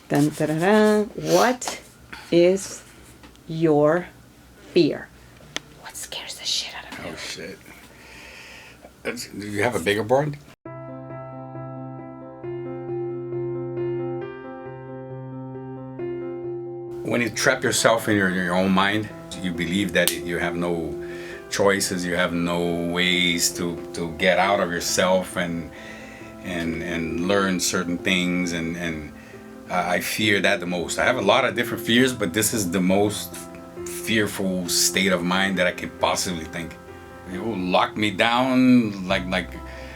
Dun, da, da, da. What is your fear? What scares the shit out of you? Oh, shit. Do you have a bigger board? When you trap yourself in your own mind, you believe that you have no choices, you have no ways to get out of yourself and learn certain things, and I fear that the most. I have a lot of different fears, but this is the most fearful state of mind that I could possibly think. It will lock me down like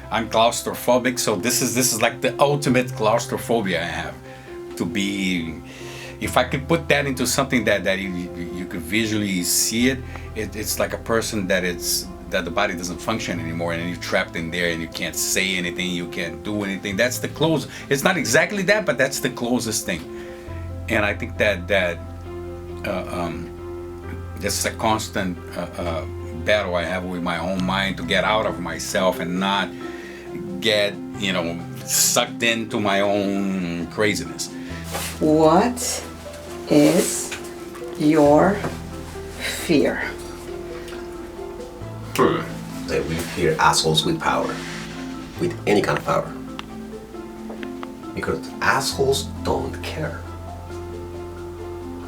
I'm claustrophobic, so this is like the ultimate claustrophobia I have. To be, if I could put that into something that you could visually see it's like a person that the body doesn't function anymore, and you're trapped in there and you can't say anything, you can't do anything. That's the close. It's not exactly that, but that's the closest thing. And I think that this is a constant battle I have with my own mind to get out of myself and not get, sucked into my own craziness. What is your fear? That we fear assholes with power, with any kind of power. Because assholes don't care.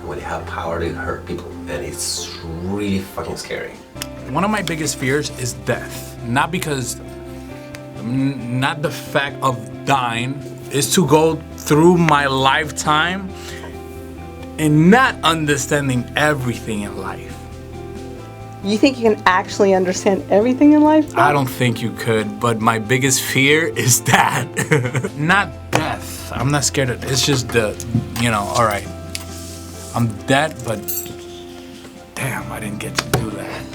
When they have power, they hurt people, and it's really fucking scary. One of my biggest fears is death. Not the fact of dying, is to go through my lifetime and not understanding everything in life. You think you can actually understand everything in life? I don't think you could, but my biggest fear is that. Not death. I'm not scared of it. It's just all right, I'm dead, but damn, I didn't get to do that.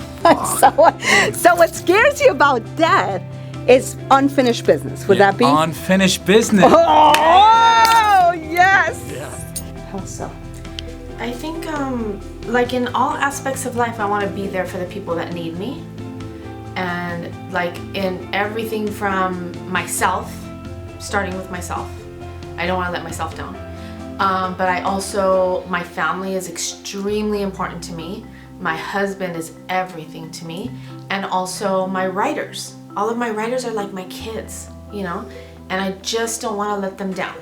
So what scares you about death is unfinished business. Would that be? Unfinished business. Oh, yes. Yeah. How so? I think, like in all aspects of life, I want to be there for the people that need me. And like in everything from myself, starting with myself. I don't want to let myself down. But my family is extremely important to me. My husband is everything to me. And also my writers. All of my writers are like my kids, and I just don't want to let them down.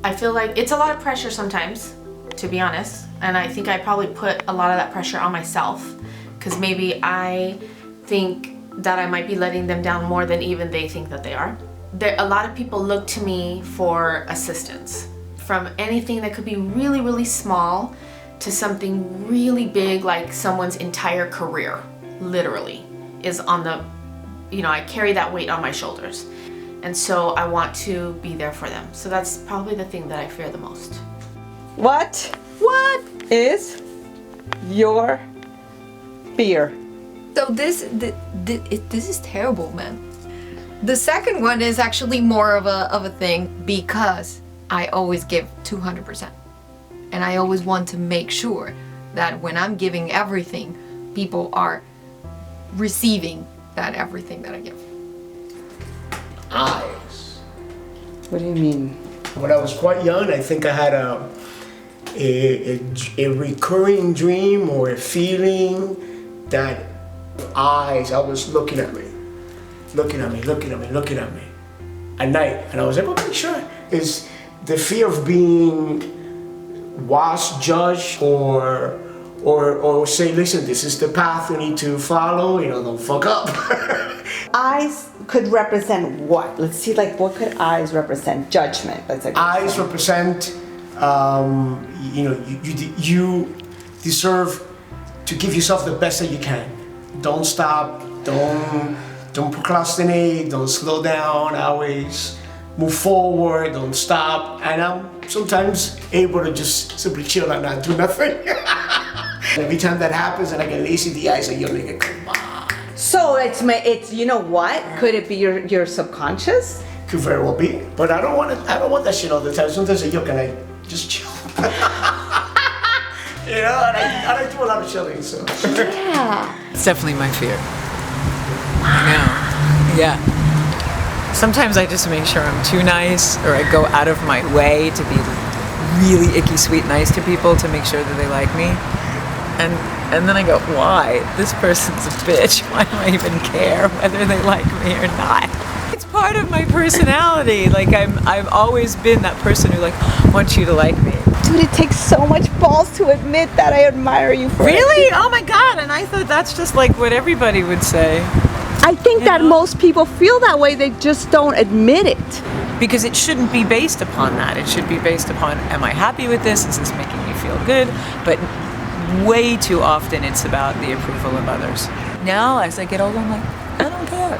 I feel like it's a lot of pressure sometimes, to be honest, and I think I probably put a lot of that pressure on myself because maybe I think that I might be letting them down more than even they think that they are. A lot of people look to me for assistance, from anything that could be really, really small to something really big, like someone's entire career, literally, is on the, I carry that weight on my shoulders. And so I want to be there for them. So that's probably the thing that I fear the most. What is your fear? So this is terrible, man. The second one is actually more of a thing because I always give 200%. And I always want to make sure that when I'm giving everything, people are receiving that everything that I give. Eyes. What do you mean? When I was quite young, I think I had a recurring dream or a feeling that eyes always looking at me at night. And I was able to make sure is the fear of being watched, judged, or say, listen, this is the path we need to follow, don't fuck up. Eyes could represent what? Let's see, what could eyes represent? Judgment. That's a good Eyes thing. represent, you deserve to give yourself the best that you can. Don't stop, don't procrastinate, don't slow down, always move forward, don't stop. And I'm sometimes able to just simply chill and not do nothing. Every time that happens and I get lazy, the eyes are, yo nigga, come on. So it's you know what? Could it be your subconscious? Could very well be, but I don't want that shit all the time. Sometimes I yo, can I just chill? And I do a lot of chilling, so. Yeah. It's definitely my fear. I know. Yeah. Sometimes I just make sure I'm too nice, or I go out of my way to be really icky sweet nice to people to make sure that they like me. And then I go, why? This person's a bitch. Why do I even care whether they like me or not? It's part of my personality. Like I've always been that person who like wants you to like me. Dude, it takes so much balls to admit that I admire you for it. Really? Oh my God! And I thought that's just like what everybody would say. I think that most people feel that way, they just don't admit it. Because it shouldn't be based upon that. It should be based upon, am I happy with this? Is this making me feel good? But way too often it's about the approval of others. Now, as I get older, I'm like, I don't care.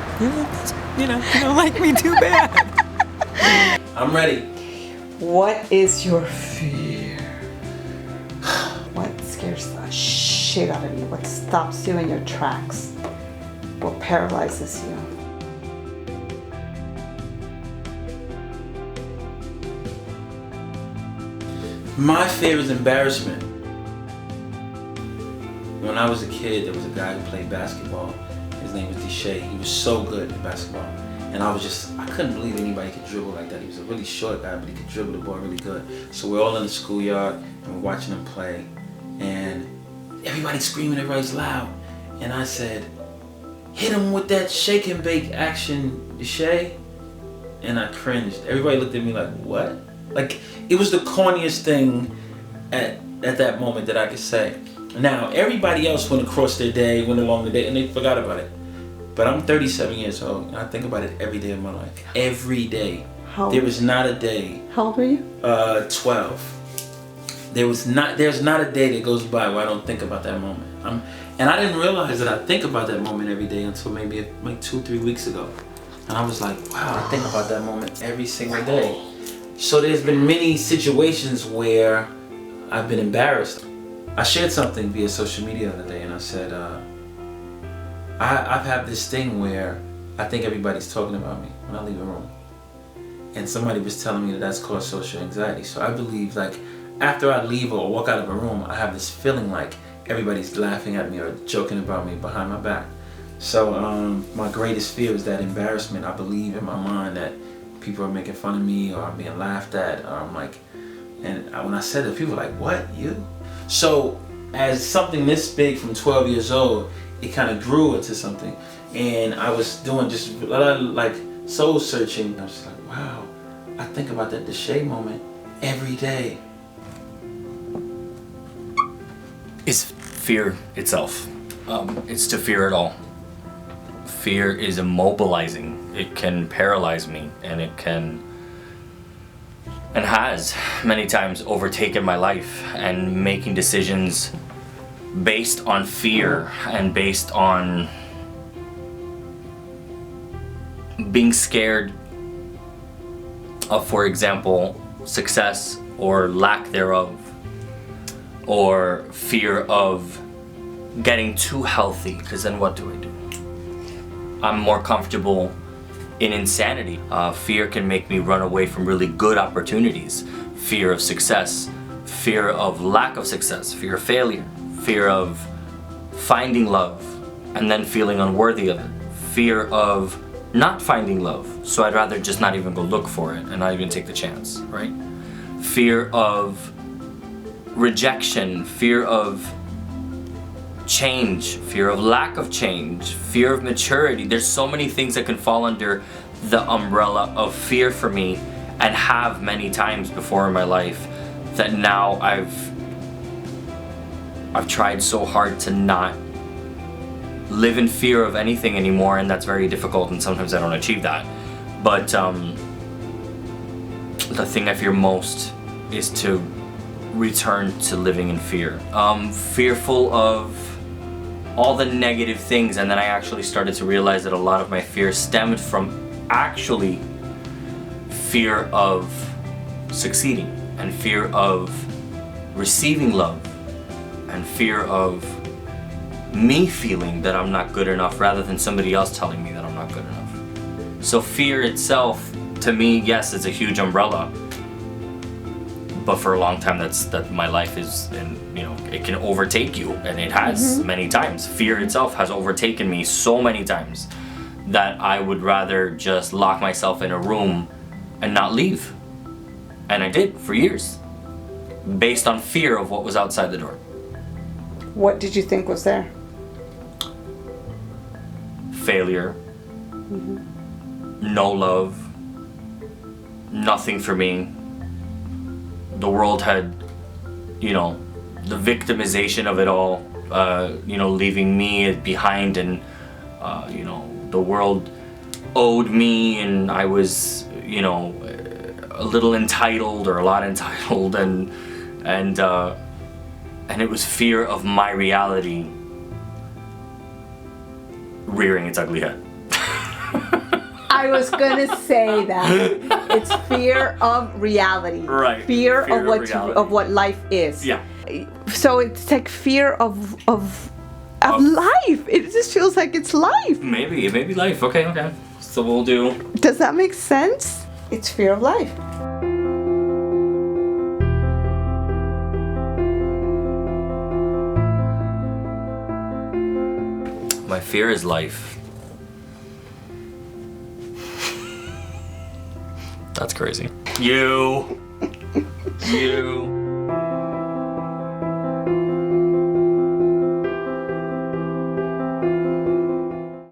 You don't like me too bad. I'm ready. What is your fear? What scares the shit out of you? What stops you in your tracks? What paralyzes you? My fear is embarrassment. When I was a kid, there was a guy who played basketball. His name was Deshae. He was so good at basketball. And I couldn't believe anybody could dribble like that. He was a really short guy, but he could dribble the ball really good. So we're all in the schoolyard and we're watching him play. And everybody's screaming, everybody's loud. And I said, hit him with that shake and bake action, Deshae. And I cringed. Everybody looked at me like, what? Like, it was the corniest thing at that moment that I could say. Now, everybody else went across their day, went along the day, and they forgot about it. But I'm 37 years old, and I think about it every day of my life. Every day. There is not a day. How old are you? 12. There's not a day that goes by where I don't think about that moment. And I didn't realize that I think about that moment every day until maybe like 2-3 weeks ago. And I was like, wow, I think about that moment every single day. So there's been many situations where I've been embarrassed. I shared something via social media the other day, and I said, I've had this thing where I think everybody's talking about me when I leave a room. And somebody was telling me that that's called social anxiety. So I believe like after I leave or walk out of a room, I have this feeling like everybody's laughing at me or joking about me behind my back. So my greatest fear is that embarrassment. I believe in my mind that people are making fun of me or I'm being laughed at. Or I'm like, and when I said that, people were like, what, you? So as something this big from 12 years old, it kind of grew into something. And I was doing just a lot of like soul searching. I was just like, wow, I think about that Deshae moment every day. It's fear itself. It's to fear it all. Fear is immobilizing. It can paralyze me, and it can and has many times overtaken my life, and making decisions based on fear and based on being scared of, for example, success or lack thereof, or fear of getting too healthy, because then what do I do? I'm more comfortable in insanity. Fear can make me run away from really good opportunities. Fear of success, fear of lack of success, fear of failure, fear of finding love and then feeling unworthy of it, fear of not finding love, so I'd rather just not even go look for it and not even take the chance, right? Fear of rejection, fear of change, fear of lack of change, fear of maturity. There's so many things that can fall under the umbrella of fear for me, and have many times before in my life, that now I've tried so hard to not live in fear of anything anymore, and that's very difficult, and sometimes I don't achieve that. But the thing I fear most is to return to living in fear. Fearful of all the negative things, and then I actually started to realize that a lot of my fear stemmed from actually fear of succeeding, and fear of receiving love, and fear of me feeling that I'm not good enough rather than somebody else telling me that I'm not good enough. So fear itself, to me, yes, it's a huge umbrella, but for a long time that my life is, and you know, it can overtake you, and it has many times. Fear itself has overtaken me so many times that I would rather just lock myself in a room and not leave. And I did for years, based on fear of what was outside the door. What did you think was there? Failure, no love, nothing for me. The world had, you know, the victimization of it all, you know, leaving me behind, and, you know, the world owed me, and I was, you know, a little entitled or a lot entitled, and it was fear of my reality rearing its ugly head. I was gonna say that. It's fear of reality. Right. Fear of reality. of what life is. Yeah. So it's like fear of life. It just feels like it's life. Maybe life. Okay. So we'll do. Does that make sense? It's fear of life. My fear is life. That's crazy. You.